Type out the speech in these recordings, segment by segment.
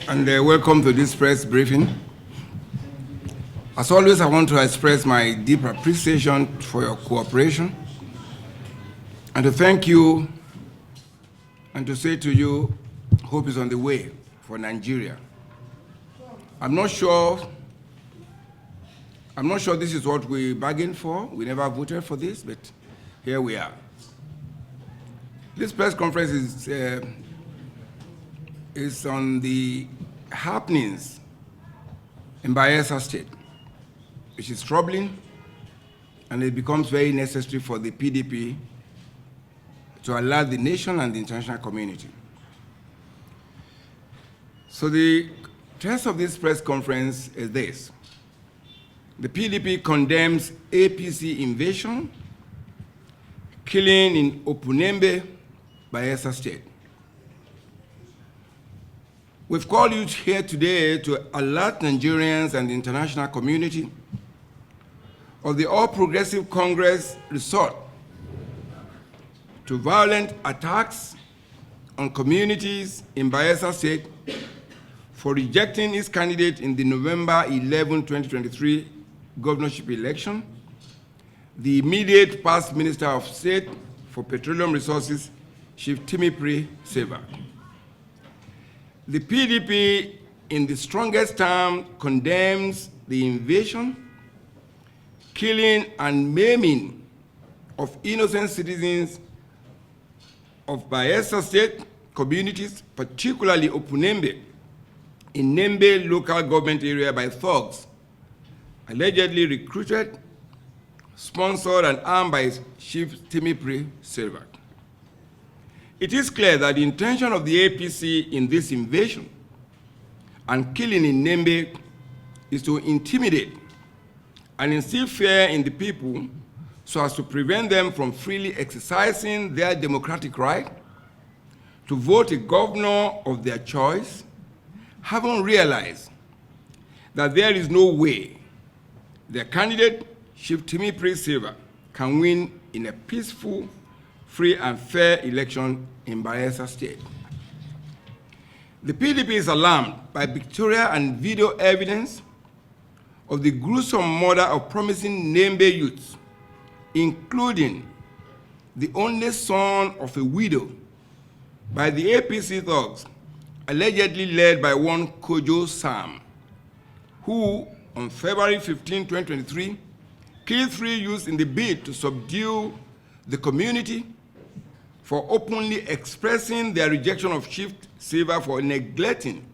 And welcome to this press briefing. As always, I want to express my deep appreciation for your cooperation and to thank you and to say to you, hope is on the way for Nigeria. I'm not sure this is what we bargained for. We never voted for this, but here we are. This press conference is on the happenings in Bayelsa State, which is troubling, and it becomes very necessary for the PDP to alert the nation and the international community. So the test of this press conference is this. The PDP condemns APC invasion, killing in Opu-Nembe, Bayelsa State. We've called you here today to alert Nigerians and the international community of the All Progressive Congress resort to violent attacks on communities in Bayelsa State for rejecting its candidate in the November 11, 2023 governorship election, the immediate past Minister of State for Petroleum Resources, Chief Timipre Sylva. The PDP, in the strongest terms, condemns the invasion, killing and maiming of innocent citizens of Bayelsa State communities, particularly Opu-Nembe, in Nembe local government area by thugs, allegedly recruited, sponsored, and armed by Chief Timipre Sylva. It is clear that the intention of the APC in this invasion and killing in Nembe is to intimidate and instill fear in the people so as to prevent them from freely exercising their democratic right to vote a governor of their choice, having realized that there is no way their candidate, Chief Timipre Sylva, can win in a peaceful, free and fair election in Bayelsa State. The PDP is alarmed by pictorial and video evidence of the gruesome murder of promising Nembe youths, including the only son of a widow by the APC thugs, allegedly led by one Kojo Sam, who on February 15, 2023, killed 3 youths in the bid to subdue the community for openly expressing their rejection of Chief Sylva for neglecting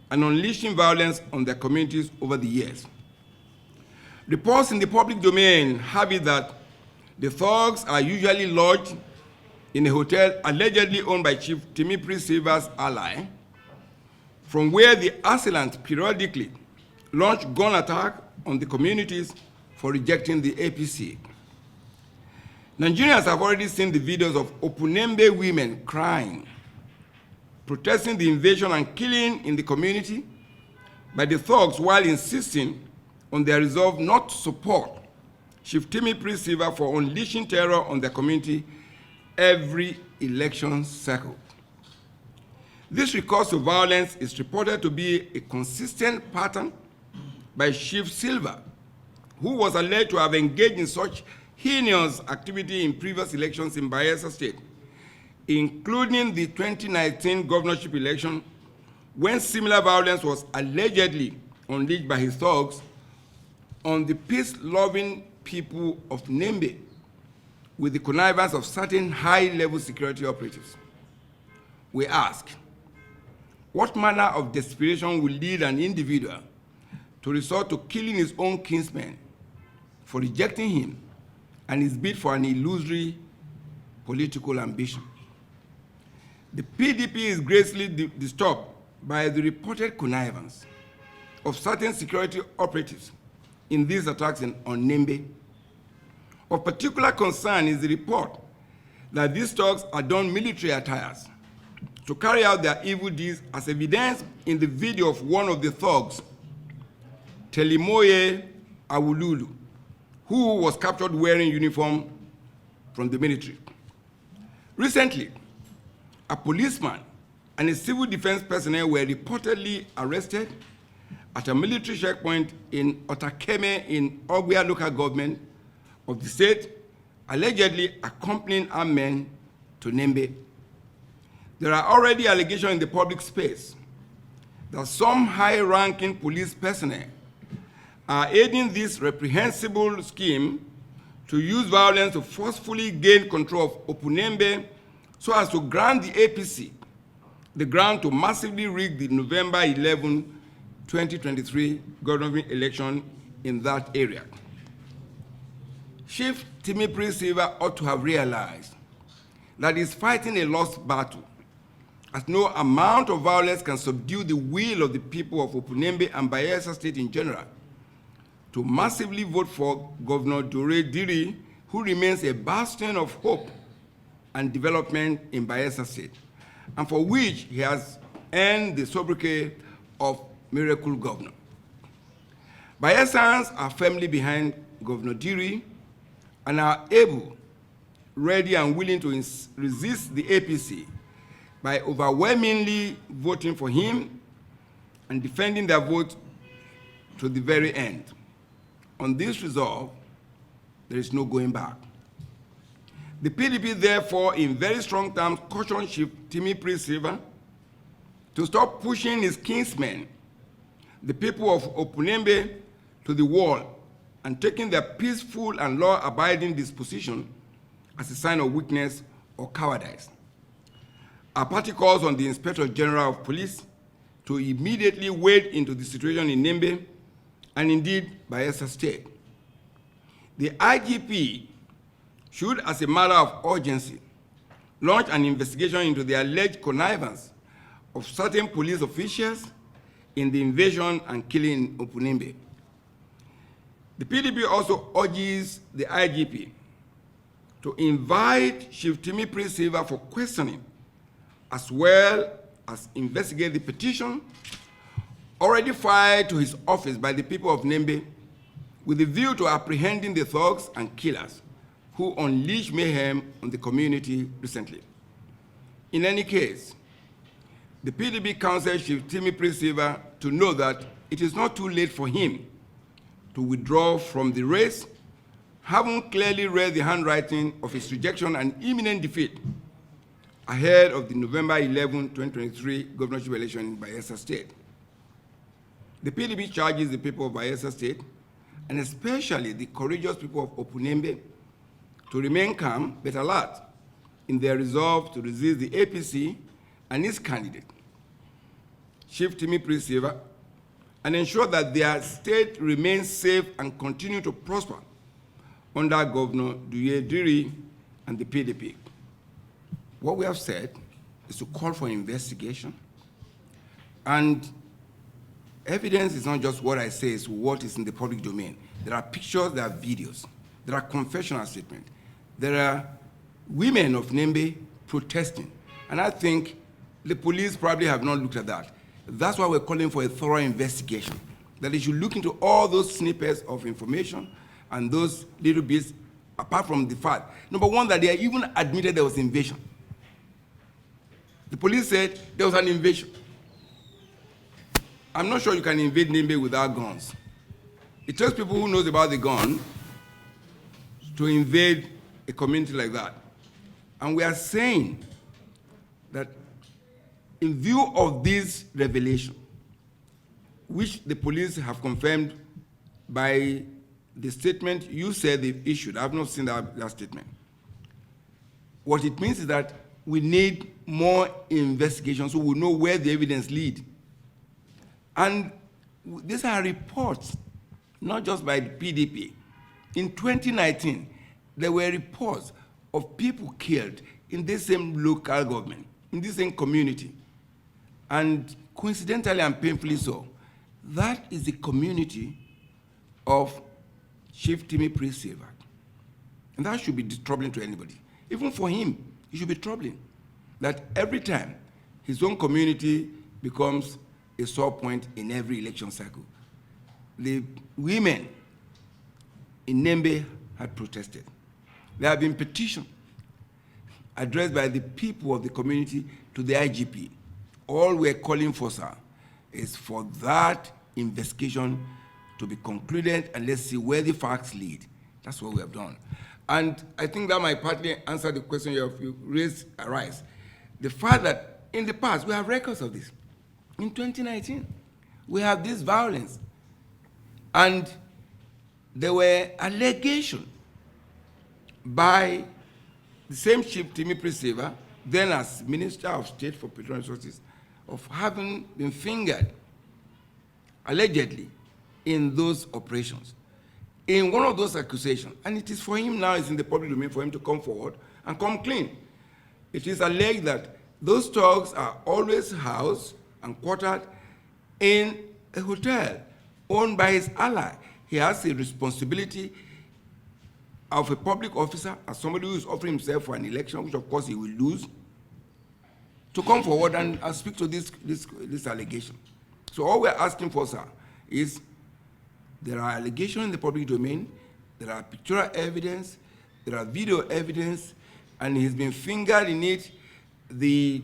and unleashing violence on their communities over the years. Reports in the public domain have it that the thugs are usually lodged in a hotel allegedly owned by Chief Timipre Sylva's ally, from where the assailants periodically launch gun attacks on the communities for rejecting the APC. Nigerians have already seen the videos of Opu-Nembe women crying, protesting the invasion and killing in the community by the thugs while insisting on their resolve not to support Chief Timipre Sylva for unleashing terror on their community every election cycle. This recourse to violence is reported to be a consistent pattern by Chief Sylva, who was alleged to have engaged in such heinous activity in previous elections in Bayelsa State, including the 2019 governorship election, when similar violence was allegedly unleashed by his thugs on the peace-loving people of Nembe with the connivance of certain high-level security operatives. We ask, what manner of desperation will lead an individual to resort to killing his own kinsmen for rejecting him and his bid for an illusory political ambition? The PDP is greatly disturbed by the reported connivance of certain security operatives in these attacks on Nembe. Of particular concern is the report that these thugs adorn military attires to carry out their evil deeds, as evidenced in the video of one of the thugs, Telimoye Awululu, who was captured wearing uniform from the military. Recently, a policeman and his civil defense personnel were reportedly arrested at a military checkpoint in Otakeme in Ogwea local government of the state, allegedly accompanying armed men to Nembe. There are already allegations in the public space that some high-ranking police personnel are aiding this reprehensible scheme to use violence to forcefully gain control of Opu-Nembe so as to grant the APC the ground to massively rig the November 11, 2023 government election in that area. Chief Timipre Sylva ought to have realized that he is fighting a lost battle, as no amount of violence can subdue the will of the people of Opu-Nembe and Bayelsa State in general to massively vote for Governor Dore Diri, who remains a bastion of hope and development in Bayelsa State, and for which he has earned the sobriquet of Miracle Governor. Bayelsans are firmly behind Governor Diri and are able, ready, and willing to resist the APC by overwhelmingly voting for him and defending their vote to the very end. On this resolve, there is no going back. The PDP, therefore, in very strong terms, cautioned Chief Timipre Sylva to stop pushing his kinsmen, the people of Opu-Nembe, to the wall and taking their peaceful and law-abiding disposition as a sign of weakness or cowardice. Our party calls on the Inspector General of Police to immediately wade into the situation in Nembe and indeed Bayelsa State. The IGP should, as a matter of urgency, launch an investigation into the alleged connivance of certain police officials in the invasion and killing in Opu-Nembe. The PDP also urges the IGP to invite Chief Timipre Sylva for questioning, as well as investigate the petition already filed to his office by the people of Nembe with a view to apprehending the thugs and killers who unleashed mayhem on the community recently. In any case, the PDP counsels Chief Timipre Sylva to know that it is not too late for him to withdraw from the race, having clearly read the handwriting of his rejection and imminent defeat ahead of the November 11, 2023 governorship election in Bayelsa State. The PDP charges the people of Bayelsa State, and especially the courageous people of Opu-Nembe, to remain calm but alert in their resolve to resist the APC and its candidate, Chief Timipre Sylva, and ensure that their state remains safe and continue to prosper under Governor Dore Diri and the PDP. What we have said is to call for investigation, and evidence is not just what I say, it's what is in the public domain. There are pictures, there are videos, there are confessional statements, there are women of Nembe protesting, and I think the police probably have not looked at that. That's why we're calling for a thorough investigation, that they should look into all those snippets of information and those little bits, apart from the fact, number one, that they even admitted there was invasion. The police said there was an invasion. I'm not sure you can invade Nembe without guns. It takes people who knows about the gun to invade a community like that. And we are saying that in view of this revelation, which the police have confirmed by the statement you said they've issued, I have not seen that statement. What it means is that we need more investigation so we know where the evidence leads. And these are reports, not just by the PDP. In 2019, there were reports of people killed in this same local government, in this same community. And coincidentally and painfully so, that is the community of Chief Timipre Sylva. And that should be troubling to anybody. Even for him, it should be troubling that every time his own community becomes a sore point in every election cycle. The women in Nembe had protested. There have been petitions addressed by the people of the community to the IGP all we're calling for, sir, is for that investigation to be concluded, and let's see where the facts lead. That's what we have done. And I think that might partly answer the question you raised, arise. The fact that in the past, we have records of this. In 2019, we have this violence. And there were allegations by the same chief, Timipre Sylva, then as Minister of State for Petroleum Resources, of having been fingered, allegedly, in those operations. In one of those accusations, and it is for him now, it's in the public domain, for him to come forward and come clean. It is alleged that those thugs are always housed and quartered in a hotel owned by his ally. He has a responsibility of a public officer, as somebody who is offering himself for an election, which of course he will lose, to come forward and speak to this allegation. So all we're asking for, sir, is there are allegations in the public domain, there are pictorial evidence, there are video evidence, and he's been fingered in it. The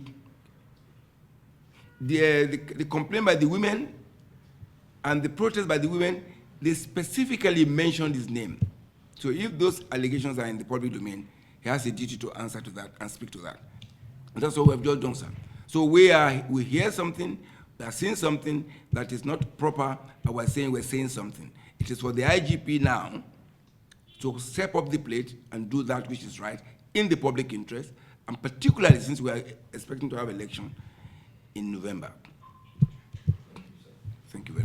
complaint by the women and the protest by the women, they specifically mentioned his name. So if those allegations are in the public domain, he has a duty to answer to that and speak to that. And that's what we have just done, sir. So we hear something, we are seeing something that is not proper, and we're saying something. It is for the IGP now to step up the plate and do that which is right in the public interest, and particularly since we are expecting to have election in November. Thank you very much.